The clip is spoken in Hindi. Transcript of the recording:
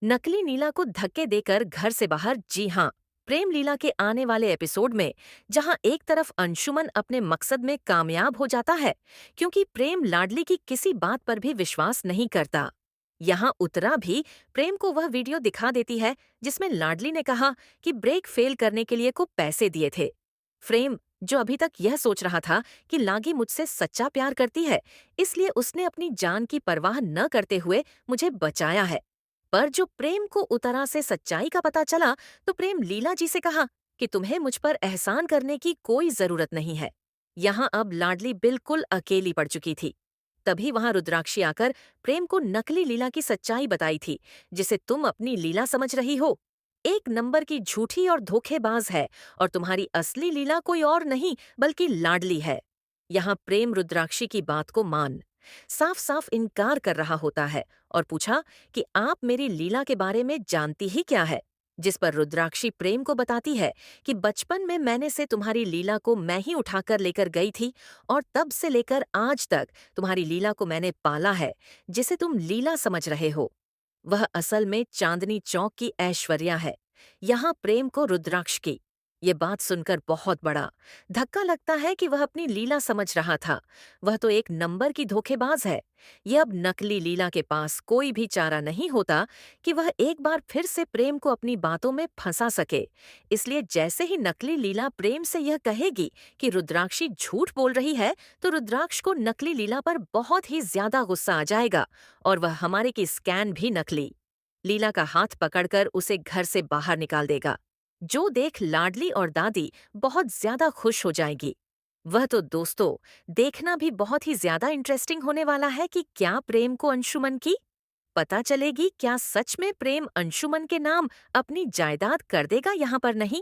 नकली लीला को धक्के देकर घर से बाहर, जी हाँ। प्रेम लीला के आने वाले एपिसोड में जहां एक तरफ अंशुमन अपने मकसद में कामयाब हो जाता है क्योंकि प्रेम लाडली की किसी बात पर भी विश्वास नहीं करता। यहाँ उत्तरा भी प्रेम को वह वीडियो दिखा देती है जिसमें लाडली ने कहा कि ब्रेक फेल करने के लिए को पैसे दिए थे। प्रेम, जो अभी तक यह सोच रहा था कि लागी मुझसे सच्चा प्यार करती है, इसलिए उसने अपनी जान की परवाह न करते हुए मुझे बचाया है। पर जो प्रेम को उतरा से सच्चाई का पता चला तो प्रेम लीला जी से कहा कि तुम्हें मुझ पर एहसान करने की कोई जरूरत नहीं है। यहाँ अब लाडली बिल्कुल अकेली पड़ चुकी थी। तभी वहां रुद्राक्षी आकर प्रेम को नकली लीला की सच्चाई बताई थी, जिसे तुम अपनी लीला समझ रही हो। एक नंबर की झूठी और धोखेबाज है, और तुम्हारी असली लीला कोई और नहीं बल्कि लाडली है। यहाँ प्रेम रुद्राक्षी की बात को मान साफ साफ इनकार कर रहा होता है और पूछा कि आप मेरी लीला के बारे में जानती ही क्या है। जिस पर रुद्राक्षी प्रेम को बताती है कि बचपन में मैंने से तुम्हारी लीला को मैं ही उठाकर लेकर गई थी, और तब से लेकर आज तक तुम्हारी लीला को मैंने पाला है, जिसे तुम लीला समझ रहे हो। वह असल में चांदनी चौक की ऐश्वर्या है। यहाँ प्रेम को रुद्राक्ष की ये बात सुनकर बहुत बड़ा धक्का लगता है कि वह अपनी लीला समझ रहा था। वह तो एक नंबर की धोखेबाज है। ये अब नकली लीला के पास कोई भी चारा नहीं होता कि वह एक बार फिर से प्रेम को अपनी बातों में फंसा सके। इसलिए जैसे ही नकली लीला प्रेम से यह कहेगी कि रुद्राक्षी झूठ बोल रही है, तो रुद्राक्ष को नकली लीला पर बहुत ही ज्यादा गुस्सा आ जाएगा और वह हमारे की स्कैन भी नकली लीला का हाथ पकड़कर उसे घर से बाहर निकाल देगा, जो देख लाडली और दादी बहुत ज्यादा खुश हो जाएंगी। वह तो दोस्तों, देखना भी बहुत ही ज्यादा इंटरेस्टिंग होने वाला है कि क्या प्रेम को अंशुमन की पता चलेगी, क्या सच में प्रेम अंशुमन के नाम अपनी जायदाद कर देगा यहाँ पर नहीं।